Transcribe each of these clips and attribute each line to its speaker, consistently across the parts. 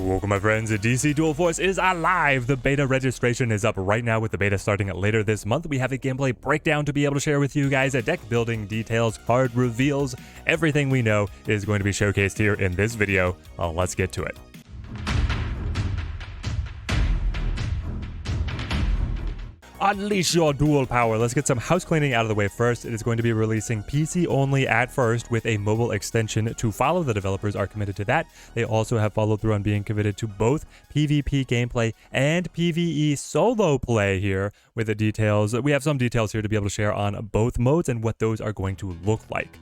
Speaker 1: Welcome, my friends. DC Dual Force is alive. The beta registration is up right now, with the beta starting later this month. We have a gameplay breakdown to be able to share with you guys, a deck building details, card reveals. Everything we know is going to be showcased here in this video. Let's get to it. Unleash your dual power. Let's get some house cleaning out of the way first. It is going to be releasing PC only at first, with a mobile extension to follow. The developers are committed to that. They also have followed through on being committed to both PvP gameplay and PvE solo play here with the details. We have some details here to be able to share on both modes and what those are going to look like.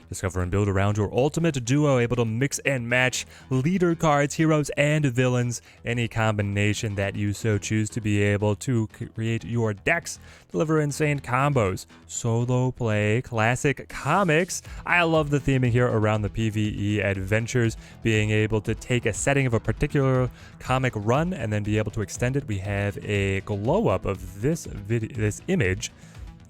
Speaker 1: Discover and build around your ultimate duo, able to mix and match leader cards, heroes, and villains. Any combination that you so choose to be able to create your decks. Deliver insane combos. Solo play, classic comics. I love the theming here around the PvE adventures, being able to take a setting of a particular comic run and then be able to extend it. We have a glow up of this image.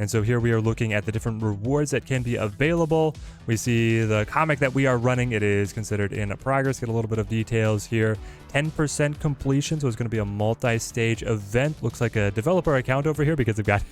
Speaker 1: And so here we are looking at the different rewards that can be available. We see the comic that we are running. It is considered in progress. Get a little bit of details here. 10% completion, so it's going to be a multi-stage event. Looks like a developer account over here because they've got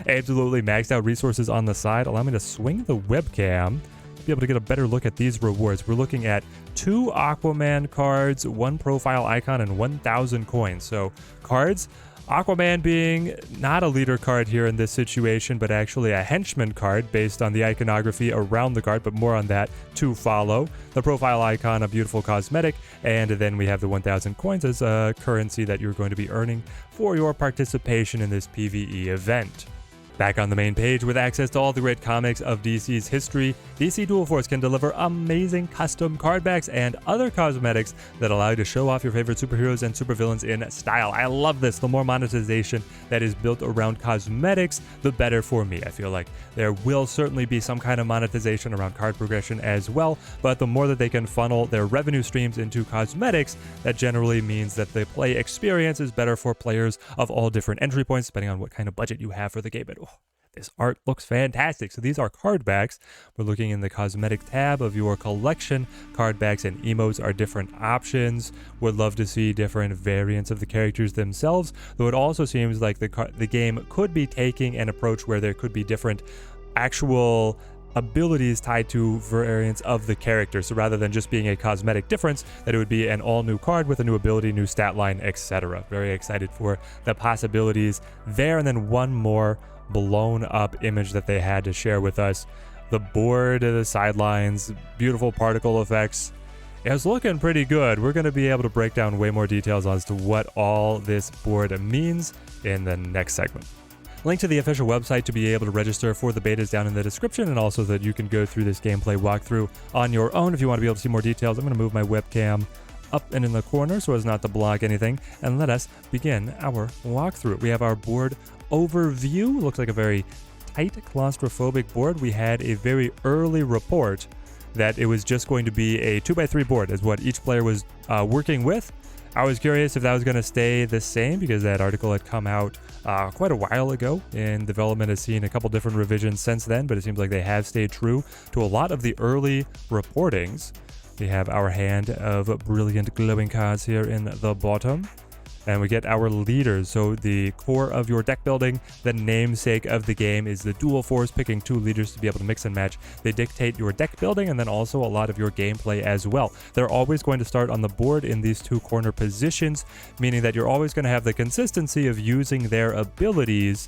Speaker 1: absolutely maxed out resources on the side. Allow me to swing the webcam to be able to get a better look at these rewards. We're looking at 2 Aquaman cards, 1 profile icon, and 1,000 coins. So cards, Aquaman being not a leader card here in this situation, but actually a henchman card based on the iconography around the card, but more on that to follow. The profile icon, a beautiful cosmetic, and then we have the 1,000 coins as a currency that you're going to be earning for your participation in this PvE event. Back on the main page, with access to all the great comics of DC's history, DC Dual Force can deliver amazing custom card backs and other cosmetics that allow you to show off your favorite superheroes and supervillains in style. I love this. The more monetization that is built around cosmetics, the better for me. I feel like there will certainly be some kind of monetization around card progression as well, but the more that they can funnel their revenue streams into cosmetics, that generally means that the play experience is better for players of all different entry points, depending on what kind of budget you have for the game. This art looks fantastic. So these are card backs. We're looking in the cosmetic tab of your collection. Card backs and emotes are different options. Would love to see different variants of the characters themselves, though it also seems like the game could be taking an approach where there could be different actual abilities tied to variants of the character. So rather than just being a cosmetic difference, that it would be an all new card with a new ability, new stat line, etc. Very excited for the possibilities there. And then one more blown up image that they had to share with us. The board, the sidelines, beautiful particle effects. It's looking pretty good. We're going to be able to break down way more details as to what all this board means in the next segment. Link to the official website to be able to register for the beta is down in the description, and also that you can go through this gameplay walkthrough on your own if you want to be able to see more details. I'm going to move my webcam up and in the corner so as not to block anything, and let us begin our walkthrough. We have our board overview. Looks like a very tight, claustrophobic board. We had a very early report that it was just going to be a 2x3 board is what each player was working with. I was curious if that was going to stay the same because that article had come out quite a while ago, and development has seen a couple different revisions since then, but it seems like they have stayed true to a lot of the early reportings. We have our hand of brilliant glowing cards here in the bottom. And we get our leaders. So the core of your deck building, the namesake of the game, is the dual force, picking 2 leaders to be able to mix and match. They dictate your deck building and then also a lot of your gameplay as well. They're always going to start on the board in these 2 corner positions, meaning that you're always going to have the consistency of using their abilities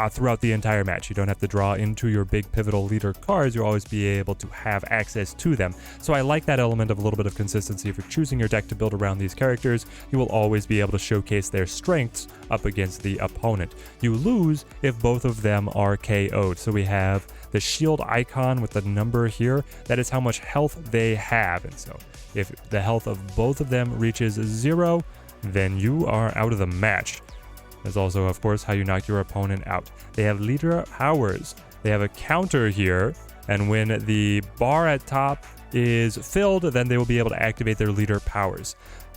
Speaker 1: throughout the entire match. You don't have to draw into your big pivotal leader cards. You'll always be able to have access to them. So I like that element of a little bit of consistency. If you're choosing your deck to build around these characters, you will always be able to showcase their strengths up against the opponent. You lose if both of them are KO'd. So we have the shield icon with the number here. That is how much health they have. And so if the health of both of them reaches 0, then you are out of the match. There's also, of course, how you knock your opponent out. They have leader powers. They have a counter here, and when the bar at top is filled, then they will be able to activate their leader powers.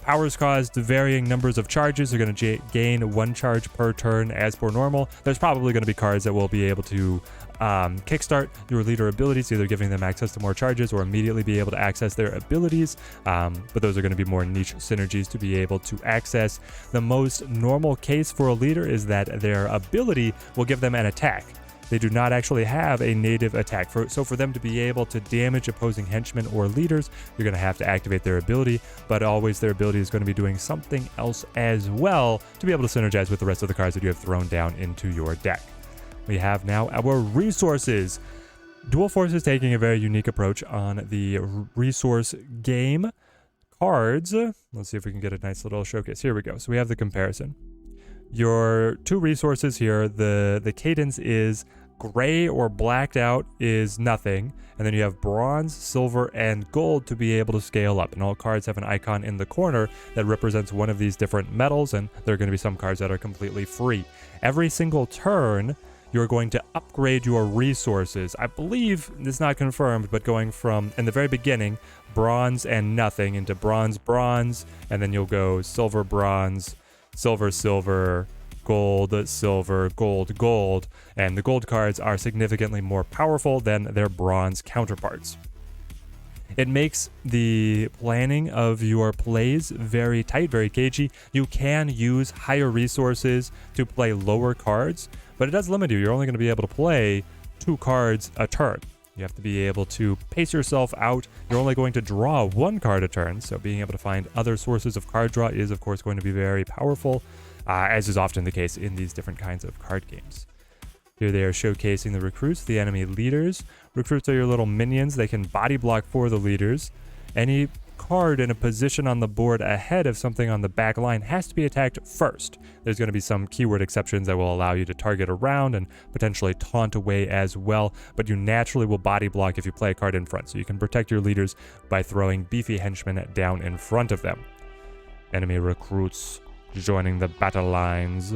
Speaker 1: Powers caused varying numbers of charges. They're going to gain 1 charge per turn as per normal. There's probably going to be cards that will be able to kickstart your leader abilities, either giving them access to more charges or immediately be able to access their abilities. But those are going to be more niche synergies to be able to access. The most normal case for a leader is that their ability will give them an attack. They do not actually have a native attack. So for them to be able to damage opposing henchmen or leaders, you're going to have to activate their ability, but always their ability is going to be doing something else as well to be able to synergize with the rest of the cards that you have thrown down into your deck. We have now our resources. Dual Force is taking a very unique approach on the resource game. Cards, let's see if we can get a nice little showcase. Here we go. So we have the comparison. Your 2 resources here, the cadence is gray or blacked out is nothing, and then you have bronze, silver, and gold to be able to scale up, and all cards have an icon in the corner that represents one of these different metals, and there are going to be some cards that are completely free. Every single turn, you're going to upgrade your resources. I believe it's not confirmed, but going from, in the very beginning, bronze and nothing into bronze, bronze, and then you'll go silver, bronze, silver, silver, gold, silver, gold, gold, and the gold cards are significantly more powerful than their bronze counterparts. It makes the planning of your plays very tight, very cagey. You can use higher resources to play lower cards, but it does limit you. You're only going to be able to play 2 cards a turn. You have to be able to pace yourself out. You're only going to draw 1 card a turn, so being able to find other sources of card draw is, of course, going to be very powerful, as is often the case in these different kinds of card games. Here they are showcasing the recruits, the enemy leaders. Recruits are your little minions. They can body block for the leaders. Any card in a position on the board ahead of something on the back line has to be attacked first. There's going to be some keyword exceptions that will allow you to target around and potentially taunt away as well, but you naturally will body block if you play a card in front, so you can protect your leaders by throwing beefy henchmen down in front of them. Enemy recruits joining the battle lines.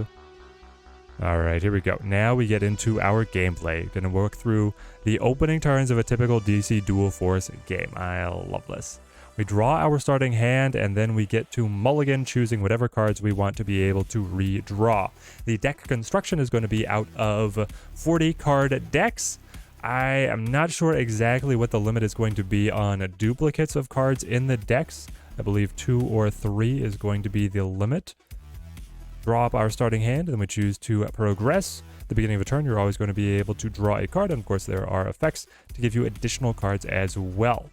Speaker 1: Alright, here we go. Now we get into our gameplay. Gonna work through the opening turns of a typical DC Dual Force game. I love this. We draw our starting hand, and then we get to mulligan, choosing whatever cards we want to be able to redraw. The deck construction is going to be out of 40 card decks. I am not sure exactly what the limit is going to be on duplicates of cards in the decks. I believe 2 or 3 is going to be the limit. Draw up our starting hand, and then we choose to progress. At the beginning of a turn, you're always going to be able to draw a card, and of course there are effects to give you additional cards as well.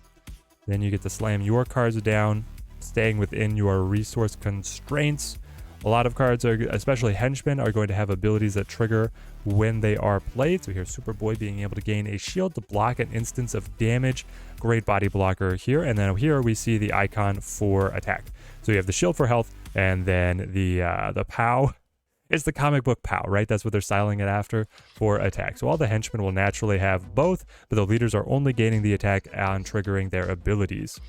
Speaker 1: Then you get to slam your cards down, staying within your resource constraints. A lot of cards, especially henchmen, are going to have abilities that trigger when they are played. So here's Superboy being able to gain a shield to block an instance of damage. Great body blocker here. And then here we see the icon for attack. So you have the shield for health, and then the POW. It's the comic book POW, right? That's what they're styling it after for attack. So all the henchmen will naturally have both, but the leaders are only gaining the attack on triggering their abilities.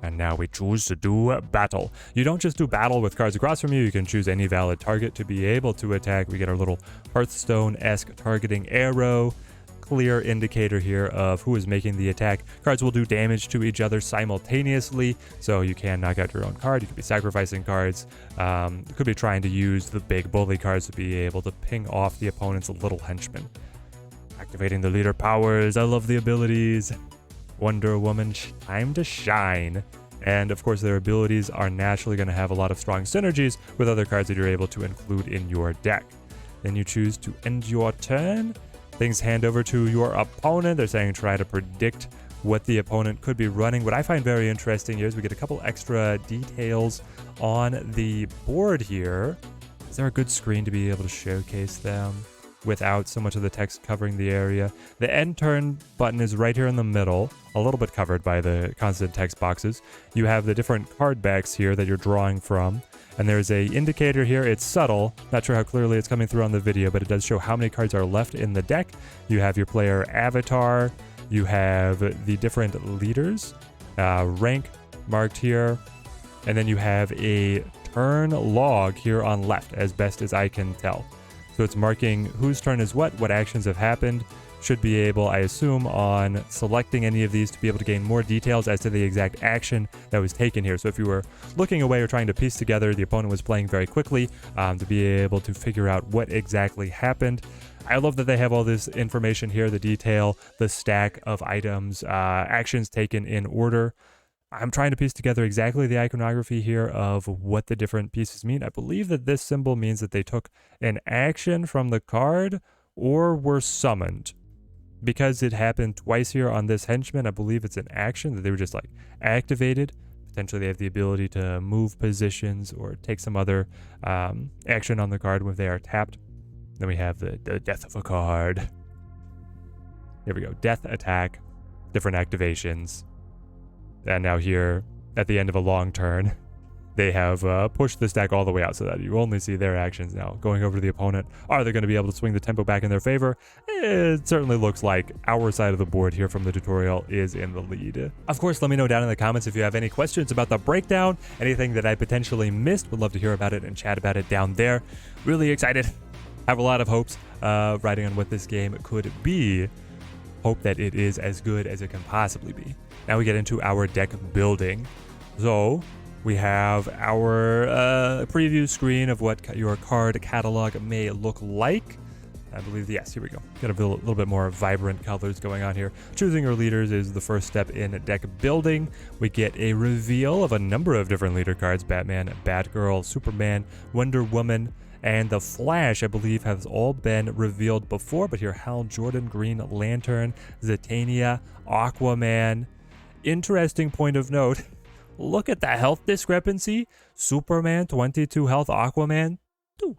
Speaker 1: And now we choose to do battle. You don't just do battle with cards across from you. You can choose any valid target to be able to attack. We get our little Hearthstone-esque targeting arrow. Clear indicator here of who is making the attack. Cards will do damage to each other simultaneously, so you can knock out your own card. You could be sacrificing cards. You could be trying to use the big bully cards to be able to ping off the opponent's little henchmen. Activating the leader powers. I love the abilities. Wonder Woman, time to shine. And of course their abilities are naturally going to have a lot of strong synergies with other cards that you're able to include in your deck. Then you choose to end your turn. Things hand over to your opponent. They're saying try to predict what the opponent could be running. What I find very interesting here is we get a couple extra details on the board here. Is there a good screen to be able to showcase them without so much of the text covering the area? The end turn button is right here in the middle, a little bit covered by the constant text boxes. You have the different card backs here that you're drawing from. And there's a indicator here. It's subtle. Not sure how clearly it's coming through on the video, but it does show how many cards are left in the deck. You have your player avatar. You have the different leaders, rank marked here. And then you have a turn log here on left, as best as I can tell. So it's marking whose turn is what actions have happened. should be able, I assume, on selecting any of these to be able to gain more details as to the exact action that was taken here. So if you were looking away or trying to piece together, the opponent was playing very quickly to be able to figure out what exactly happened. I love that they have all this information here, the detail, the stack of items, actions taken in order. I'm trying to piece together exactly the iconography here of what the different pieces mean. I believe that this symbol means that they took an action from the card or were summoned. Because it happened twice here on this henchman, I believe it's an action that they were just like activated. Potentially they have the ability to move positions or take some other action on the card when they are tapped. Then we have the death of a card. Here we go. Death, attack, different activations. And now here, at the end of a long turn, they have pushed the stack all the way out so that you only see their actions now. Going over to the opponent, are they going to be able to swing the tempo back in their favor? It certainly looks like our side of the board here from the tutorial is in the lead. Of course, let me know down in the comments if you have any questions about the breakdown, anything that I potentially missed. Would love to hear about it and chat about it down there. Really excited. Have a lot of hopes riding on what this game could be. Hope that it is as good as it can possibly be. Now we get into our deck building. So we have our preview screen of what your card catalog may look like. I believe, yes, here we go. Got a little bit more vibrant colors going on here. Choosing your leaders is the first step in deck building. We get a reveal of a number of different leader cards. Batman, Batgirl, Superman, Wonder Woman, and the Flash, I believe, has all been revealed before. But here, Hal Jordan, Green Lantern, Zatanna, Aquaman. Interesting point of note. Look at the health discrepancy. Superman, 22 health. Aquaman, 2.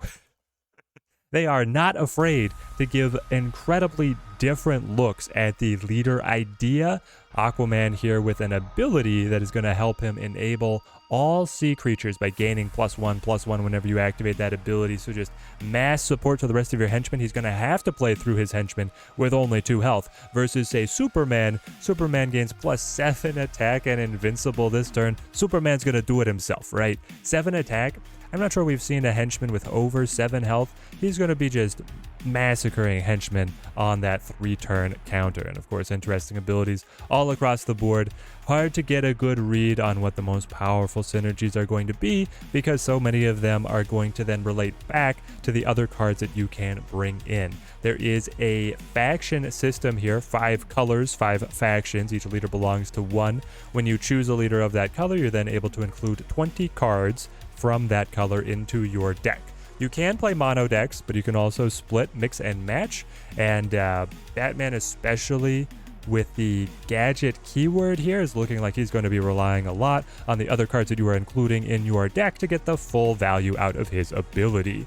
Speaker 1: They are not afraid to give incredibly different looks at the leader idea. Aquaman here with an ability that is going to help him enable all sea creatures by gaining +1/+1 whenever you activate that ability. So just mass support to the rest of your henchmen. He's going to have to play through his henchmen with only 2 health versus, say, Superman. Superman gains +7 attack and invincible this turn. Superman's going to do it himself, right? 7 attack. I'm not sure we've seen a henchman with over 7 health. He's going to be just massacring henchmen on that 3-turn counter. And of course, interesting abilities all across the board. Hard to get a good read on what the most powerful synergies are going to be because so many of them are going to then relate back to the other cards that you can bring in. There is a faction system here, 5 colors, 5 factions. Each leader belongs to one. When you choose a leader of that color, you're then able to include 20 cards from that color into your deck. You can play mono decks, but you can also split, mix, and match. And Batman, especially with the gadget keyword here, is looking like he's going to be relying a lot on the other cards that you are including in your deck to get the full value out of his ability.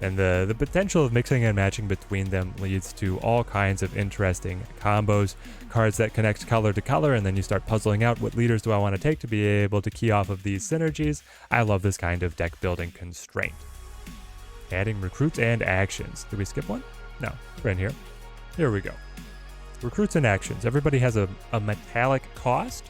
Speaker 1: And the potential of mixing and matching between them leads to all kinds of interesting combos, cards that connect color to color, and then you start puzzling out what leaders do I want to take to be able to key off of these synergies. I love this kind of deck building constraint. Adding recruits and actions. Did we skip one? No, we're in here. Here we go. Recruits and actions. Everybody has a metallic cost.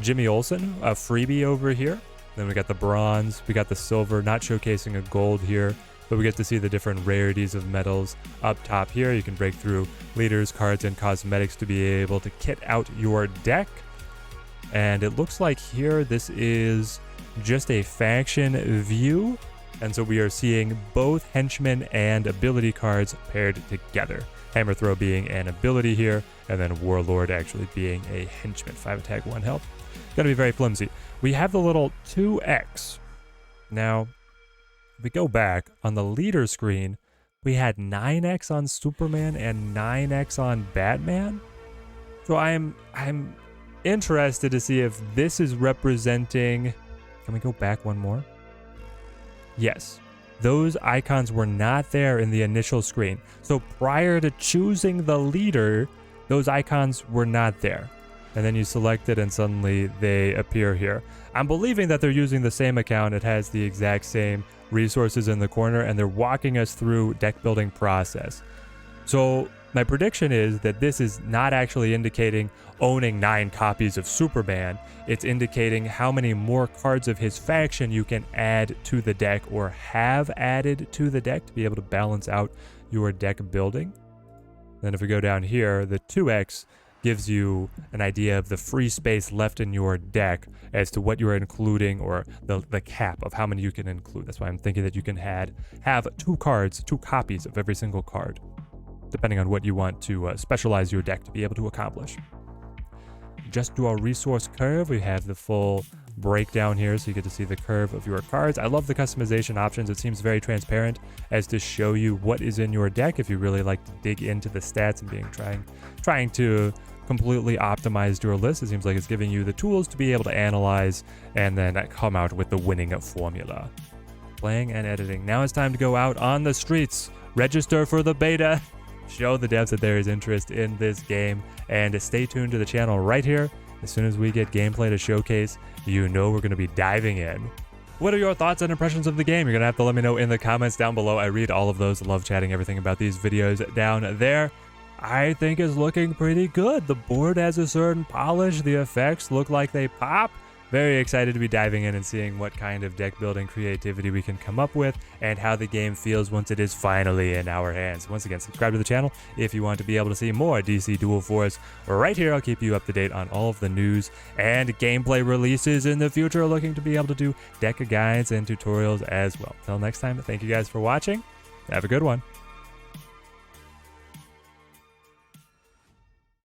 Speaker 1: Jimmy Olsen, a freebie over here. Then we got the bronze, we got the silver, not showcasing a gold here, but we get to see the different rarities of metals up top here. You can break through leaders, cards, and cosmetics to be able to kit out your deck. And it looks like here this is just a faction view. And so we are seeing both henchmen and ability cards paired together. Hammer Throw being an ability here, and then Warlord actually being a henchman. 5 attack, 1 health. Gonna be very flimsy. We have the little 2x. Now, if we go back on the leader screen, we had 9x on Superman and 9x on Batman. So I'm interested to see if this is representing... Can we go back one more? Yes, those icons were not there in the initial screen. So prior to choosing the leader, those icons were not there. And then you select it and suddenly they appear here. I'm believing that they're using the same account. It has the exact same resources in the corner and they're walking us through deck building process. So my prediction is that this is not actually indicating owning 9 copies of Superman. It's indicating how many more cards of his faction you can add to the deck or have added to the deck to be able to balance out your deck building. Then if we go down here, the 2x gives you an idea of the free space left in your deck as to what you're including, or the cap of how many you can include. That's why I'm thinking that you can have 2 copies of every single card, depending on what you want to specialize your deck to be able to accomplish. Just to our resource curve, we have the full breakdown here, so you get to see the curve of your cards. I love the customization options. It seems very transparent as to show you what is in your deck if you really like to dig into the stats and trying to completely optimize your list. It seems like it's giving you the tools to be able to analyze and then come out with the winning formula. Playing and editing. Now it's time to go out on the streets, register for the beta, show the devs that there is interest in this game, and stay tuned to the channel right here. As soon as we get gameplay to showcase, you know we're going to be diving in. What are your thoughts and impressions of the game? You're going to have to let me know in the comments down below. I read all of those. Love chatting everything about these videos down there. I think it's looking pretty good. The board has a certain polish. The effects look like they pop. Very excited to be diving in and seeing what kind of deck building creativity we can come up with and how the game feels once it is finally in our hands. Once again, subscribe to the channel if you want to be able to see more DC Duel Force. Right here, I'll keep you up to date on all of the news and gameplay releases in the future. Looking to be able to do deck guides and tutorials as well. Till next time, thank you guys for watching. Have a good one.